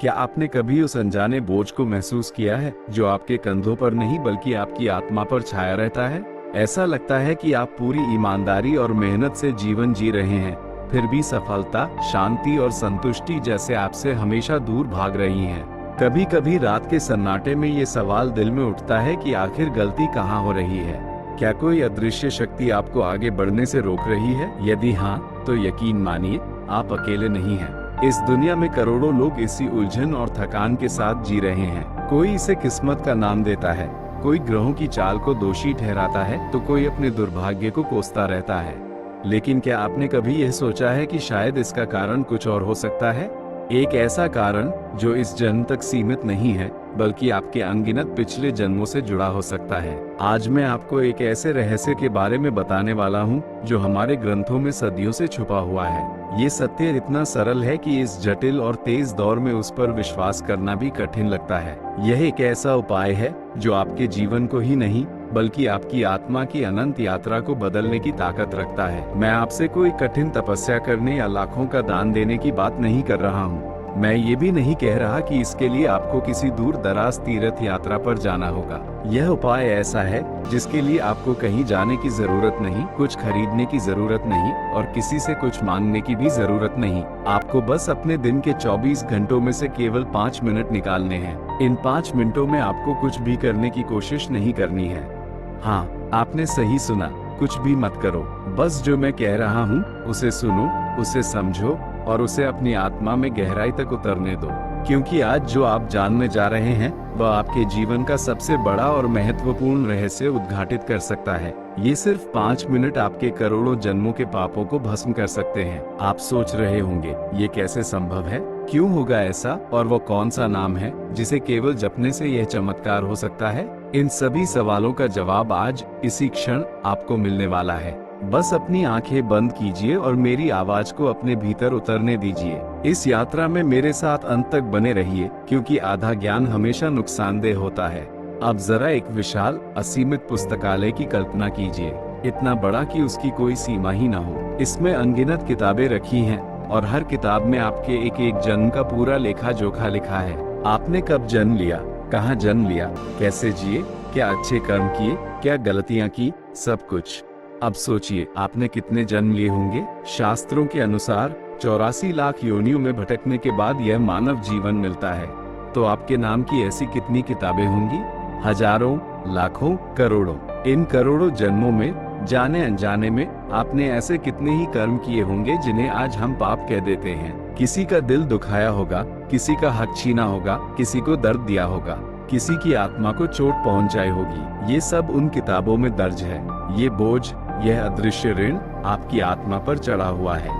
क्या आपने कभी उस अनजाने बोझ को महसूस किया है जो आपके कंधों पर नहीं बल्कि आपकी आत्मा पर छाया रहता है? ऐसा लगता है कि आप पूरी ईमानदारी और मेहनत से जीवन जी रहे हैं, फिर भी सफलता, शांति और संतुष्टि जैसे आपसे हमेशा दूर भाग रही हैं। कभी कभी रात के सन्नाटे में ये सवाल दिल में उठता है कि आखिर गलती कहाँ हो रही है। क्या कोई अदृश्य शक्ति आपको आगे बढ़ने से रोक रही है? यदि हाँ, तो यकीन मानिए, आप अकेले नहीं हैं। इस दुनिया में करोड़ों लोग इसी उलझन और थकान के साथ जी रहे हैं। कोई इसे किस्मत का नाम देता है, कोई ग्रहों की चाल को दोषी ठहराता है, तो कोई अपने दुर्भाग्य को कोसता रहता है। लेकिन क्या आपने कभी यह सोचा है कि शायद इसका कारण कुछ और हो सकता है? एक ऐसा कारण जो इस जन्म तक सीमित नहीं है, बल्कि आपके अनगिनत पिछले जन्मों से जुड़ा हो सकता है। आज मैं आपको एक ऐसे रहस्य के बारे में बताने वाला हूँ जो हमारे ग्रंथों में सदियों से छुपा हुआ है। ये सत्य इतना सरल है कि इस जटिल और तेज दौर में उस पर विश्वास करना भी कठिन लगता है। यह एक ऐसा उपाय है जो आपके जीवन को ही नहीं बल्कि आपकी आत्मा की अनंत यात्रा को बदलने की ताकत रखता है। मैं आपसे कोई कठिन तपस्या करने या लाखों का दान देने की बात नहीं कर रहा हूँ। मैं ये भी नहीं कह रहा कि इसके लिए आपको किसी दूर दराज तीर्थ यात्रा पर जाना होगा। यह उपाय ऐसा है जिसके लिए आपको कहीं जाने की जरूरत नहीं, कुछ खरीदने की जरूरत नहीं और किसी से कुछ मांगने की भी जरूरत नहीं। आपको बस अपने दिन के 24 घंटों में से केवल 5 मिनट निकालने हैं। इन 5 मिनटों में आपको कुछ भी करने की कोशिश नहीं करनी है। हाँ, आपने सही सुना, कुछ भी मत करो। बस जो मैं कह रहा हूँ उसे सुनो, उसे समझो और उसे अपनी आत्मा में गहराई तक उतरने दो। क्योंकि आज जो आप जानने जा रहे हैं वह आपके जीवन का सबसे बड़ा और महत्वपूर्ण रहस्य उद्घाटित कर सकता है। ये सिर्फ 5 मिनट आपके करोड़ों जन्मों के पापों को भस्म कर सकते हैं। आप सोच रहे होंगे, ये कैसे संभव है? क्यों होगा ऐसा? और वो कौन सा नाम है जिसे केवल जपने से यह चमत्कार हो सकता है? इन सभी सवालों का जवाब आज इसी क्षण आपको मिलने वाला है। बस अपनी आंखें बंद कीजिए और मेरी आवाज को अपने भीतर उतरने दीजिए। इस यात्रा में मेरे साथ अंत तक बने रहिए, क्योंकि आधा ज्ञान हमेशा नुकसानदेह होता है। अब जरा एक विशाल, असीमित पुस्तकालय की कल्पना कीजिए, इतना बड़ा कि उसकी कोई सीमा ही ना हो। इसमें अनगिनत किताबें रखी हैं और हर किताब में आपके एक एक जन्म का पूरा लेखा जोखा लिखा है। आपने कब जन्म लिया, कहाँ जन्म लिया, कैसे जिए, क्या अच्छे कर्म किए, क्या गलतियाँ की, सब कुछ। अब सोचिए, आपने कितने जन्म लिए होंगे? शास्त्रों के अनुसार 84 लाख योनियों में भटकने के बाद यह मानव जीवन मिलता है। तो आपके नाम की ऐसी कितनी किताबें होंगी? हजारों, लाखों, करोड़ों। इन करोड़ों जन्मों में जाने अनजाने में आपने ऐसे कितने ही कर्म किए होंगे जिन्हें आज हम पाप कह देते हैं। किसी का दिल दुखाया होगा, किसी का हक छीना होगा, किसी को दर्द दिया होगा, किसी की आत्मा को चोट पहुंचाई होगी। ये सब उन किताबों में दर्ज है। ये बोझ, यह अदृश्य ऋण आपकी आत्मा पर चढ़ा हुआ है।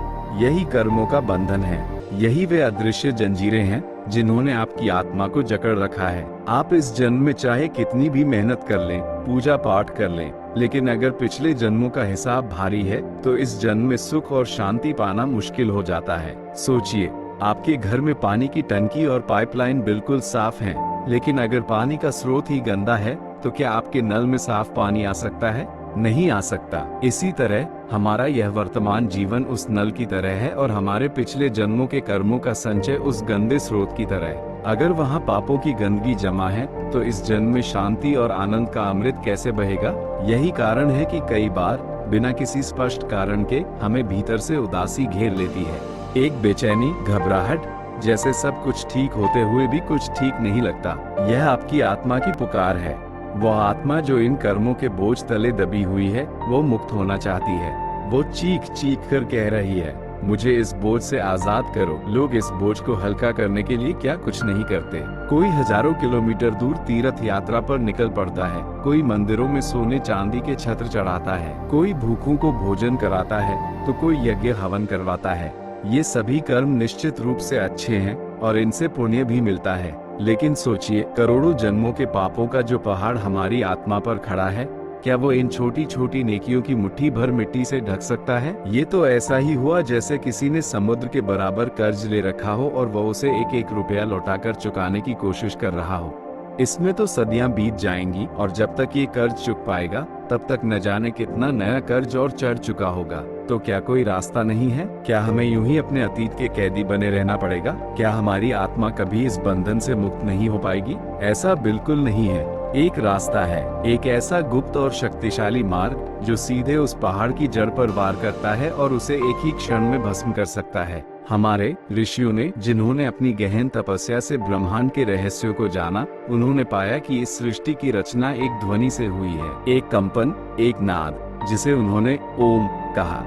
यही कर्मों का बंधन है। यही वे अदृश्य जंजीरें हैं जिन्होंने आपकी आत्मा को जकड़ रखा है। आप इस जन्म में चाहे कितनी भी मेहनत कर लें, पूजा पाठ कर लें, लेकिन अगर पिछले जन्मों का हिसाब भारी है तो इस जन्म में सुख और शांति पाना मुश्किल हो जाता है। सोचिए, आपके घर में पानी की टंकी और पाइपलाइन बिल्कुल साफ हैं, लेकिन अगर पानी का स्रोत ही गंदा है तो क्या आपके नल में साफ पानी आ सकता है? नहीं आ सकता। इसी तरह हमारा यह वर्तमान जीवन उस नल की तरह है और हमारे पिछले जन्मों के कर्मों का संचय उस गंदे स्रोत की तरह। अगर वहाँ पापों की गंदगी जमा है तो इस जन्म में शांति और आनंद का अमृत कैसे बहेगा? यही कारण है कि कई बार बिना किसी स्पष्ट कारण के हमें भीतर से उदासी घेर लेती है। एक बेचैनी, घबराहट, जैसे सब कुछ ठीक होते हुए भी कुछ ठीक नहीं लगता। यह आपकी आत्मा की पुकार है। वह आत्मा जो इन कर्मों के बोझ तले दबी हुई है, वो मुक्त होना चाहती है। वो चीख चीख कर कह रही है, मुझे इस बोझ से आजाद करो। लोग इस बोझ को हल्का करने के लिए क्या कुछ नहीं करते। कोई हजारों किलोमीटर दूर तीर्थ यात्रा पर निकल पड़ता है, कोई मंदिरों में सोने चांदी के छत्र चढ़ाता है, कोई भूखों को भोजन कराता है, तो कोई यज्ञ हवन करवाता है। ये सभी कर्म निश्चित रूप से अच्छे हैं और इनसे पुण्य भी मिलता है। लेकिन सोचिए, करोड़ों जन्मों के पापों का जो पहाड़ हमारी आत्मा पर खड़ा है, क्या वो इन छोटी छोटी नेकियों की मुट्ठी भर मिट्टी से ढक सकता है? ये तो ऐसा ही हुआ जैसे किसी ने समुद्र के बराबर कर्ज ले रखा हो और वो उसे एक एक रुपया लौटाकर चुकाने की कोशिश कर रहा हो। इसमें तो सदियां बीत जाएंगी और जब तक ये कर्ज चुक पाएगा तब तक न जाने कितना नया कर्ज और चढ़ चुका होगा। तो क्या कोई रास्ता नहीं है? क्या हमें यूं ही अपने अतीत के कैदी बने रहना पड़ेगा? क्या हमारी आत्मा कभी इस बंधन से मुक्त नहीं हो पाएगी? ऐसा बिल्कुल नहीं है। एक रास्ता है, एक ऐसा गुप्त और शक्तिशाली मार्ग जो सीधे उस पहाड़ की जड़ पर वार करता है और उसे एक ही क्षण में भस्म कर सकता है। हमारे ऋषियों ने, जिन्होंने अपनी गहन तपस्या से ब्रह्मांड के रहस्यों को जाना, उन्होंने पाया कि इस सृष्टि की रचना एक ध्वनि से हुई है, एक कंपन, एक नाद, जिसे उन्होंने ओम कहा।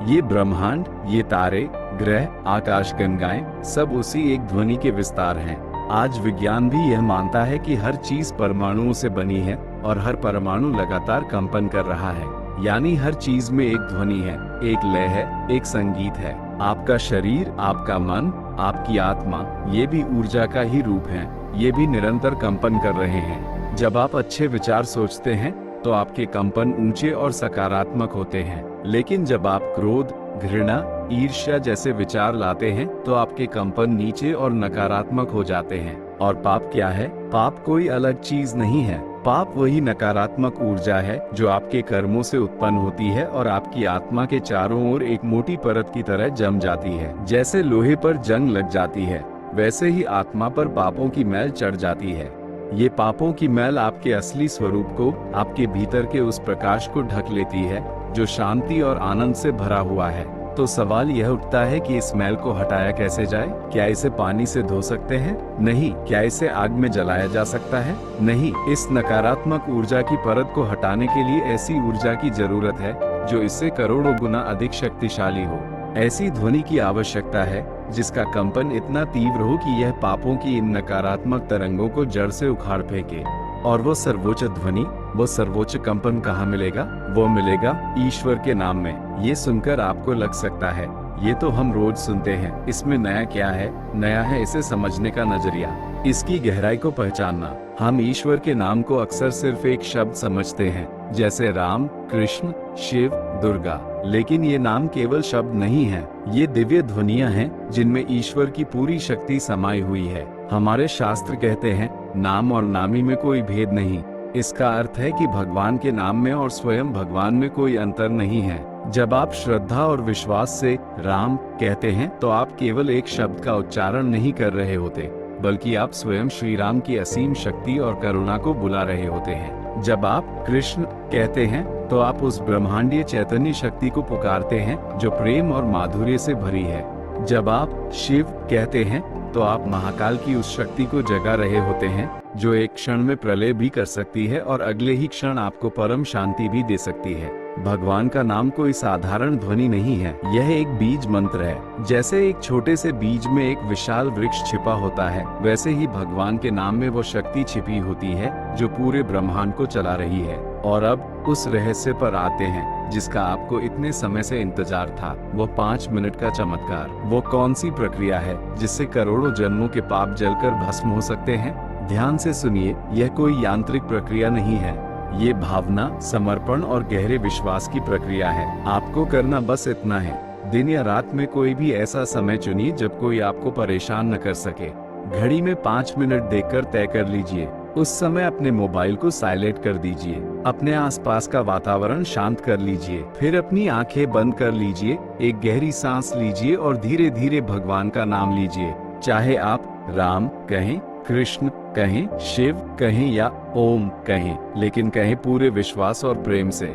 ये ब्रह्मांड, ये तारे, ग्रह, आकाश गंगाएं, सब उसी एक ध्वनि के विस्तार हैं। आज विज्ञान भी यह मानता है कि हर चीज परमाणुओं से बनी है और हर परमाणु लगातार कंपन कर रहा है, यानी हर चीज में एक ध्वनि है, एक लय है, एक संगीत है। आपका शरीर, आपका मन, आपकी आत्मा, ये भी ऊर्जा का ही रूप है, ये भी निरंतर कंपन कर रहे हैं। जब आप अच्छे विचार सोचते हैं तो आपके कंपन ऊंचे और सकारात्मक होते हैं, लेकिन जब आप क्रोध, घृणा, ईर्ष्या जैसे विचार लाते हैं तो आपके कंपन नीचे और नकारात्मक हो जाते हैं। और पाप क्या है? पाप कोई अलग चीज नहीं है। पाप वही नकारात्मक ऊर्जा है जो आपके कर्मों से उत्पन्न होती है और आपकी आत्मा के चारों ओर एक मोटी परत की तरह जम जाती है। जैसे लोहे पर जंग लग जाती है, वैसे ही आत्मा पर पापों की मैल चढ़ जाती है। ये पापों की मैल आपके असली स्वरूप को, आपके भीतर के उस प्रकाश को ढक लेती है जो शांति और आनंद से भरा हुआ है। तो सवाल यह उठता है कि इस मैल को हटाया कैसे जाए? क्या इसे पानी से धो सकते हैं? नहीं। क्या इसे आग में जलाया जा सकता है? नहीं। इस नकारात्मक ऊर्जा की परत को हटाने के लिए ऐसी ऊर्जा की जरूरत है जो इससे करोड़ों गुना अधिक शक्तिशाली हो। ऐसी ध्वनि की आवश्यकता है जिसका कंपन इतना तीव्र हो कि यह पापों की इन नकारात्मक तरंगों को जड़ से उखाड़ फेंके। और वो सर्वोच्च ध्वनि, वो सर्वोच्च कंपन कहाँ मिलेगा? वो मिलेगा ईश्वर के नाम में। ये सुनकर आपको लग सकता है ये तो हम रोज सुनते हैं, इसमें नया क्या है? नया है इसे समझने का नजरिया, इसकी गहराई को पहचानना। हम ईश्वर के नाम को अक्सर सिर्फ एक शब्द समझते हैं, जैसे राम, कृष्ण, शिव, दुर्गा। लेकिन ये नाम केवल शब्द नहीं है, ये दिव्य ध्वनियां हैं जिनमें ईश्वर की पूरी शक्ति समाई हुई है। हमारे शास्त्र कहते हैं, नाम और नामी में कोई भेद नहीं। इसका अर्थ है कि भगवान के नाम में और स्वयं भगवान में कोई अंतर नहीं है। जब आप श्रद्धा और विश्वास से राम कहते हैं तो आप केवल एक शब्द का उच्चारण नहीं कर रहे होते, बल्कि आप स्वयं श्री राम की असीम शक्ति और करुणा को बुला रहे होते हैं। जब आप कृष्ण कहते हैं तो आप उस ब्रह्मांडीय चैतन्य शक्ति को पुकारते हैं जो प्रेम और माधुर्य से भरी है। जब आप शिव कहते हैं तो आप महाकाल की उस शक्ति को जगा रहे होते हैं जो एक क्षण में प्रलय भी कर सकती है और अगले ही क्षण आपको परम शांति भी दे सकती है। भगवान का नाम कोई साधारण ध्वनि नहीं है, यह एक बीज मंत्र है। जैसे एक छोटे से बीज में एक विशाल वृक्ष छिपा होता है, वैसे ही भगवान के नाम में वो शक्ति छिपी होती है जो पूरे ब्रह्मांड को चला रही है। और अब उस रहस्य पर आते हैं जिसका आपको इतने समय से इंतजार था, वो 5 मिनट का चमत्कार। वो कौन सी प्रक्रिया है जिससे करोड़ों जन्मों के पाप जलकर भस्म हो सकते हैं? ध्यान से सुनिए, यह कोई यांत्रिक प्रक्रिया नहीं है, ये भावना, समर्पण और गहरे विश्वास की प्रक्रिया है। आपको करना बस इतना है, दिन या रात में कोई भी ऐसा समय चुनिए जब कोई आपको परेशान न कर सके। घड़ी में 5 मिनट देखकर तय कर लीजिए। उस समय अपने मोबाइल को साइलेंट कर दीजिए, अपने आसपास का वातावरण शांत कर लीजिए, फिर अपनी आंखें बंद कर लीजिए, एक गहरी सांस लीजिए और धीरे धीरे भगवान का नाम लीजिए। चाहे आप राम कहें, कृष्ण कहें, शिव कहें या ओम कहें, लेकिन कहें पूरे विश्वास और प्रेम से।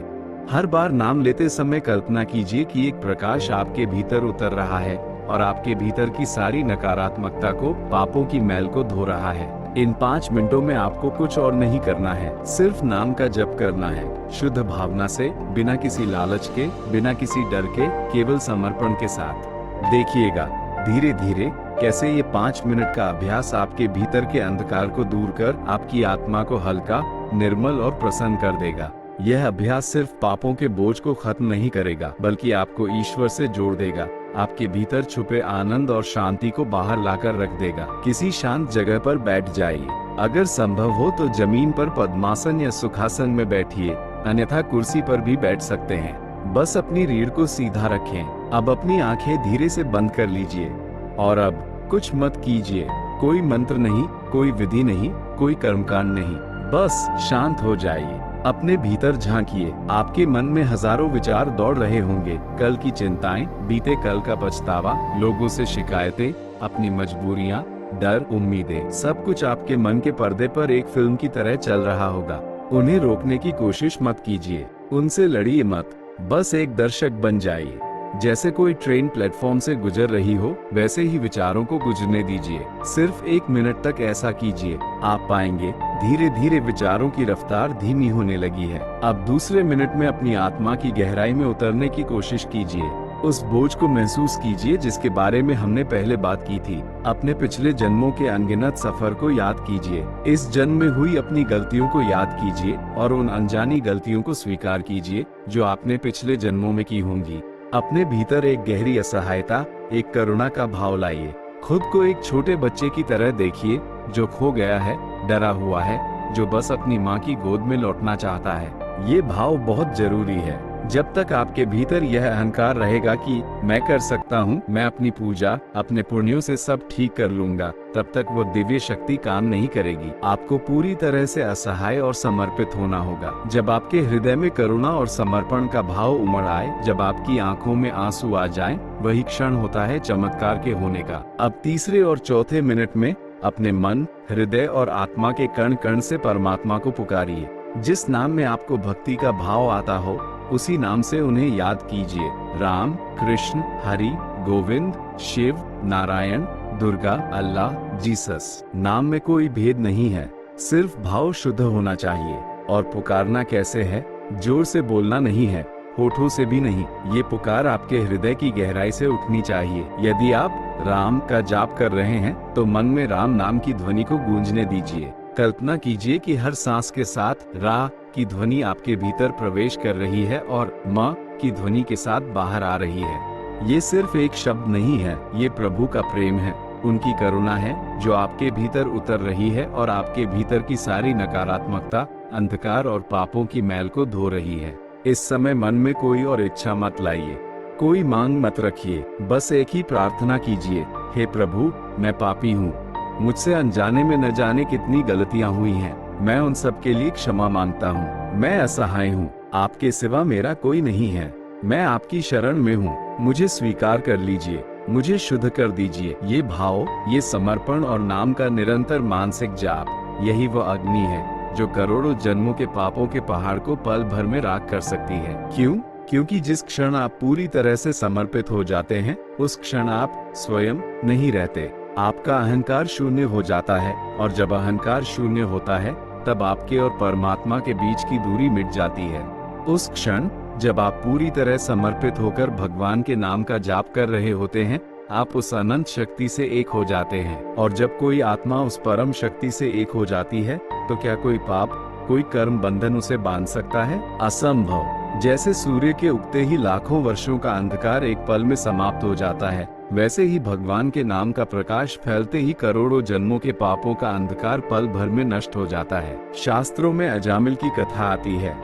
हर बार नाम लेते समय कल्पना कीजिए कि एक प्रकाश आपके भीतर उतर रहा है और आपके भीतर की सारी नकारात्मकता को, पापों की मैल को धो रहा है। इन 5 मिनटों में आपको कुछ और नहीं करना है, सिर्फ नाम का जप करना है, शुद्ध भावना से, बिना किसी लालच के, बिना किसी डर के, केवल समर्पण के साथ। देखिएगा धीरे धीरे कैसे ये 5 मिनट का अभ्यास आपके भीतर के अंधकार को दूर कर आपकी आत्मा को हल्का, निर्मल और प्रसन्न कर देगा। यह अभ्यास सिर्फ पापों के बोझ को खत्म नहीं करेगा, बल्कि आपको ईश्वर से जोड़ देगा, आपके भीतर छुपे आनंद और शांति को बाहर लाकर रख देगा। किसी शांत जगह पर बैठ जाइए, अगर संभव हो तो जमीन पर पद्मासन या सुखासन में बैठिए, अन्यथा कुर्सी पर भी बैठ सकते हैं। बस अपनी रीढ़ को सीधा रखें। अब अपनी आंखें धीरे से बंद कर लीजिए और अब कुछ मत कीजिए, कोई मंत्र नहीं, कोई विधि नहीं, कोई कर्मकांड नहीं, बस शांत हो जाइए, अपने भीतर झांकिए। आपके मन में हजारों विचार दौड़ रहे होंगे, कल की चिंताएं, बीते कल का पछतावा, लोगों से शिकायतें, अपनी मजबूरियां, डर, उम्मीदें, सब कुछ आपके मन के पर्दे पर एक फिल्म की तरह चल रहा होगा। उन्हें रोकने की कोशिश मत कीजिए, उनसे लड़िए मत, बस एक दर्शक बन जाइए। जैसे कोई ट्रेन प्लेटफॉर्म से गुजर रही हो, वैसे ही विचारों को गुजरने दीजिए। सिर्फ 1 मिनट तक ऐसा कीजिए, आप पाएंगे धीरे धीरे विचारों की रफ्तार धीमी होने लगी है। अब दूसरे मिनट में अपनी आत्मा की गहराई में उतरने की कोशिश कीजिए। उस बोझ को महसूस कीजिए जिसके बारे में हमने पहले बात की थी। अपने पिछले जन्मों के अनगिनत सफर को याद कीजिए। इस जन्म में हुई अपनी गलतियों को याद कीजिए और उन अनजानी गलतियों को स्वीकार कीजिए जो आपने पिछले जन्मों में की होंगी। अपने भीतर एक गहरी असहायता, एक करुणा का भाव लाइए। खुद को एक छोटे बच्चे की तरह देखिए जो खो गया है, डरा हुआ है, जो बस अपनी माँ की गोद में लौटना चाहता है। ये भाव बहुत जरूरी है। जब तक आपके भीतर यह अहंकार रहेगा कि मैं कर सकता हूँ, मैं अपनी पूजा, अपने पुण्यों से सब ठीक कर लूंगा, तब तक वो दिव्य शक्ति काम नहीं करेगी। आपको पूरी तरह से असहाय और समर्पित होना होगा। जब आपके हृदय में करुणा और समर्पण का भाव उमड़ आए, जब आपकी आंखों में आंसू आ जाएं, वही क्षण होता है चमत्कार के होने का। अब तीसरे और चौथे मिनट में अपने मन, हृदय और आत्मा के कण कण से परमात्मा को पुकारिए। जिस नाम में आपको भक्ति का भाव आता हो, उसी नाम से उन्हें याद कीजिए। राम, कृष्ण, हरि, गोविंद, शिव, नारायण, दुर्गा, अल्लाह, जीसस। नाम में कोई भेद नहीं है, सिर्फ भाव शुद्ध होना चाहिए। और पुकारना कैसे है? जोर से बोलना नहीं है, होठों से भी नहीं। ये पुकार आपके हृदय की गहराई से उठनी चाहिए। यदि आप राम का जाप कर रहे हैं, तो मन में राम नाम की ध्वनि को गूंजने दीजिए। कल्पना कीजिए कि हर सांस के साथ रा की ध्वनि आपके भीतर प्रवेश कर रही है और म की ध्वनि के साथ बाहर आ रही है। ये सिर्फ एक शब्द नहीं है, ये प्रभु का प्रेम है, उनकी करुणा है जो आपके भीतर उतर रही है और आपके भीतर की सारी नकारात्मकता, अंधकार और पापों की मैल को धो रही है। इस समय मन में कोई और इच्छा मत लाइए, कोई मांग मत रखिए, बस एक ही प्रार्थना कीजिए। हे प्रभु, मैं पापी हूँ, मुझसे अनजाने में न जाने कितनी गलतियां हुई हैं। मैं उन सब के लिए क्षमा मांगता हूँ। मैं असहाय हूँ, आपके सिवा मेरा कोई नहीं है। मैं आपकी शरण में हूँ, मुझे स्वीकार कर लीजिए, मुझे शुद्ध कर दीजिए। ये भाव, ये समर्पण और नाम का निरंतर मानसिक जाप, यही वो अग्नि है जो करोड़ों जन्मों के पापों के पहाड़ को पल भर में राख कर सकती है। क्यों? क्योंकि जिस क्षण आप पूरी तरह से समर्पित हो जाते हैं, उस क्षण आप स्वयं नहीं रहते। आपका अहंकार शून्य हो जाता है, और जब अहंकार शून्य होता है, तब आपके और परमात्मा के बीच की दूरी मिट जाती है। उस क्षण जब आप पूरी तरह समर्पित होकर भगवान के नाम का जाप कर रहे होते हैं, आप उस अनंत शक्ति से एक हो जाते हैं। और जब कोई आत्मा उस परम शक्ति से एक हो जाती है, तो क्या कोई पाप, कोई कर्म बंधन उसे बांध सकता है? असंभव। जैसे सूर्य के उगते ही लाखों वर्षों का अंधकार एक पल में समाप्त हो जाता है, वैसे ही भगवान के नाम का प्रकाश फैलते ही करोड़ों जन्मों के पापों का अंधकार पल भर में नष्ट हो जाता है। शास्त्रों में अजामिल की कथा आती है।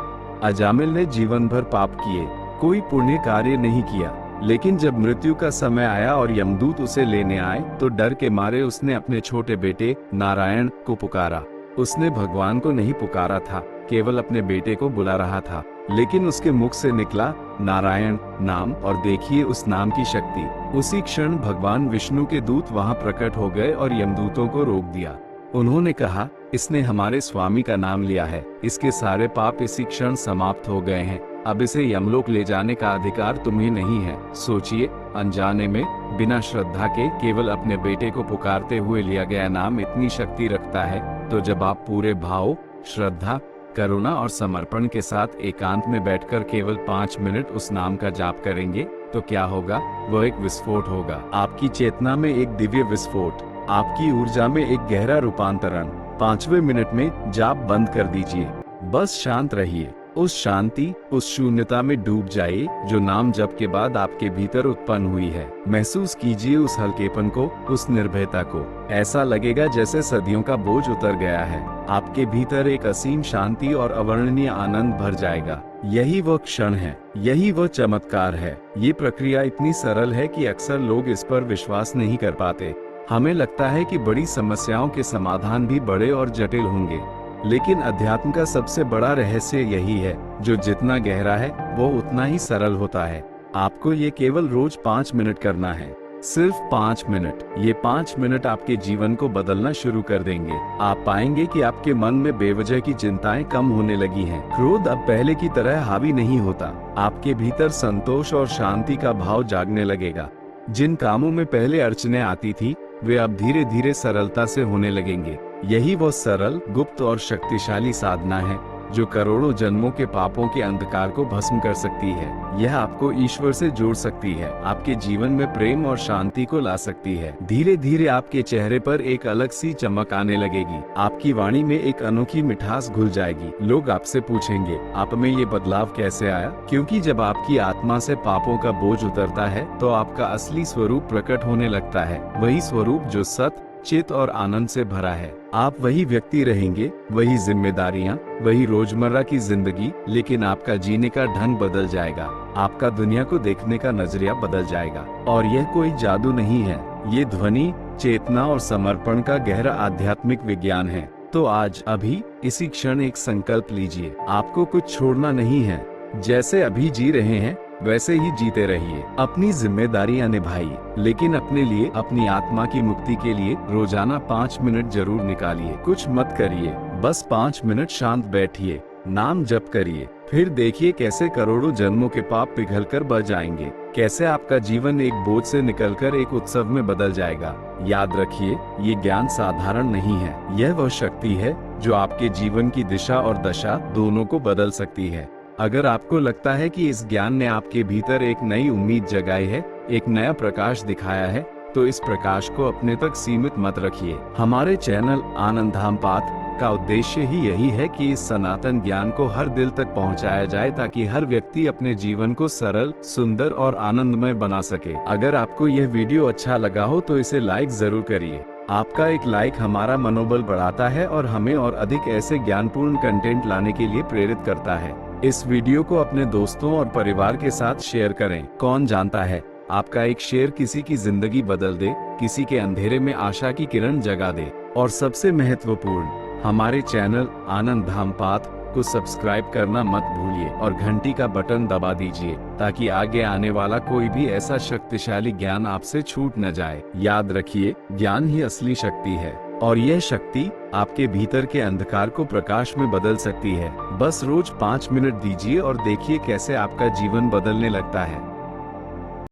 अजामिल ने जीवन भर पाप किए, कोई पुण्य कार्य नहीं किया, लेकिन जब मृत्यु का समय आया और यमदूत उसे लेने आए, तो डर के मारे उसने अपने छोटे बेटे नारायण को पुकारा। उसने भगवान को नहीं पुकारा था, केवल अपने बेटे को बुला रहा था, लेकिन उसके मुख से निकला नारायण नाम, और देखिए उस नाम की शक्ति। उसी क्षण भगवान विष्णु के दूत वहां प्रकट हो गए और यमदूतों को रोक दिया। उन्होंने कहा, इसने हमारे स्वामी का नाम लिया है, इसके सारे पाप इसी क्षण समाप्त हो गए हैं, अब इसे यमलोक ले जाने का अधिकार तुम्हें नहीं है। सोचिए, अनजाने में, बिना श्रद्धा के, केवल अपने बेटे को पुकारते हुए लिया गया नाम इतनी शक्ति रखता है। तो जब आप पूरे भाव, श्रद्धा, करुणा और समर्पण के साथ एकांत में बैठकर केवल 5 मिनट उस नाम का जाप करेंगे, तो क्या होगा? वह एक विस्फोट होगा। आपकी चेतना में एक दिव्य विस्फोट, आपकी ऊर्जा में एक गहरा रूपांतरण। 5वें मिनट में जाप बंद कर दीजिए, बस शांत रहिए। उस शांति, उस शून्यता में डूब जाइए जो नाम जप के बाद आपके भीतर उत्पन्न हुई है। महसूस कीजिए उस हल्केपन को, उस निर्भयता को। ऐसा लगेगा जैसे सदियों का बोझ उतर गया है। आपके भीतर एक असीम शांति और अवर्णनीय आनंद भर जाएगा। यही वह क्षण है, यही वह चमत्कार है। ये प्रक्रिया इतनी सरल है कि अक्सर लोग इस पर विश्वास नहीं कर पाते। हमें लगता है कि बड़ी समस्याओं के समाधान भी बड़े और जटिल होंगे, लेकिन अध्यात्म का सबसे बड़ा रहस्य यही है, जो जितना गहरा है वो उतना ही सरल होता है। आपको ये केवल रोज 5 मिनट करना है, सिर्फ 5 मिनट। ये 5 मिनट आपके जीवन को बदलना शुरू कर देंगे। आप पाएंगे कि आपके मन में बेवजह की चिंताएं कम होने लगी हैं। क्रोध अब पहले की तरह हावी नहीं होता। आपके भीतर संतोष और शांति का भाव जागने लगेगा। जिन कामों में पहले अड़चनें आती थी, वे अब धीरे धीरे सरलता से होने लगेंगे। यही वो सरल, गुप्त और शक्तिशाली साधना है जो करोड़ों जन्मों के पापों के अंधकार को भस्म कर सकती है। यह आपको ईश्वर से जोड़ सकती है, आपके जीवन में प्रेम और शांति को ला सकती है। धीरे धीरे आपके चेहरे पर एक अलग सी चमक आने लगेगी। आपकी वाणी में एक अनोखी मिठास घुल जाएगी। लोग आपसे पूछेंगे, आप में ये बदलाव कैसे आया? क्योंकि जब आपकी आत्मा से पापों का बोझ उतरता है, तो आपका असली स्वरूप प्रकट होने लगता है। वही स्वरूप जो सत्य, चित और आनंद से भरा है। आप वही व्यक्ति रहेंगे, वही जिम्मेदारियां, वही रोजमर्रा की जिंदगी, लेकिन आपका जीने का ढंग बदल जाएगा। आपका दुनिया को देखने का नजरिया बदल जाएगा। और यह कोई जादू नहीं है, ये ध्वनि, चेतना और समर्पण का गहरा आध्यात्मिक विज्ञान है। तो आज, अभी, इसी क्षण एक संकल्प लीजिए। आपको कुछ छोड़ना नहीं है। जैसे अभी जी रहे हैं, वैसे ही जीते रहिए। अपनी जिम्मेदारियां निभाइए, लेकिन अपने लिए, अपनी आत्मा की मुक्ति के लिए रोजाना 5 मिनट जरूर निकालिए। कुछ मत करिए, बस 5 मिनट शांत बैठिए, नाम जप करिए। फिर देखिए कैसे करोड़ों जन्मों के पाप पिघलकर बह जाएंगे। कैसे आपका जीवन एक बोझ से निकलकर एक उत्सव में बदल जाएगा। याद रखिए, ये ज्ञान साधारण नहीं है। यह वह शक्ति है जो आपके जीवन की दिशा और दशा दोनों को बदल सकती है। अगर आपको लगता है कि इस ज्ञान ने आपके भीतर एक नई उम्मीद जगाई है, एक नया प्रकाश दिखाया है, तो इस प्रकाश को अपने तक सीमित मत रखिए। हमारे चैनल आनंद धाम पाथ का उद्देश्य ही यही है कि इस सनातन ज्ञान को हर दिल तक पहुंचाया जाए, ताकि हर व्यक्ति अपने जीवन को सरल, सुंदर और आनंदमय बना सके। अगर आपको यह वीडियो अच्छा लगा हो तो इसे लाइक जरूर करिए। आपका एक लाइक हमारा मनोबल बढ़ाता है और हमें और अधिक ऐसे ज्ञानपूर्ण कंटेंट लाने के लिए प्रेरित करता है। इस वीडियो को अपने दोस्तों और परिवार के साथ शेयर करें। कौन जानता है, आपका एक शेयर किसी की जिंदगी बदल दे, किसी के अंधेरे में आशा की किरण जगा दे। और सबसे महत्वपूर्ण, हमारे चैनल आनंद धाम पाथ को सब्सक्राइब करना मत भूलिए और घंटी का बटन दबा दीजिए, ताकि आगे आने वाला कोई भी ऐसा शक्तिशाली ज्ञान आपसे छूट न जाए। याद रखिए, ज्ञान ही असली शक्ति है और यह शक्ति आपके भीतर के अंधकार को प्रकाश में बदल सकती है। बस रोज 5 मिनट दीजिए और देखिए कैसे आपका जीवन बदलने लगता है।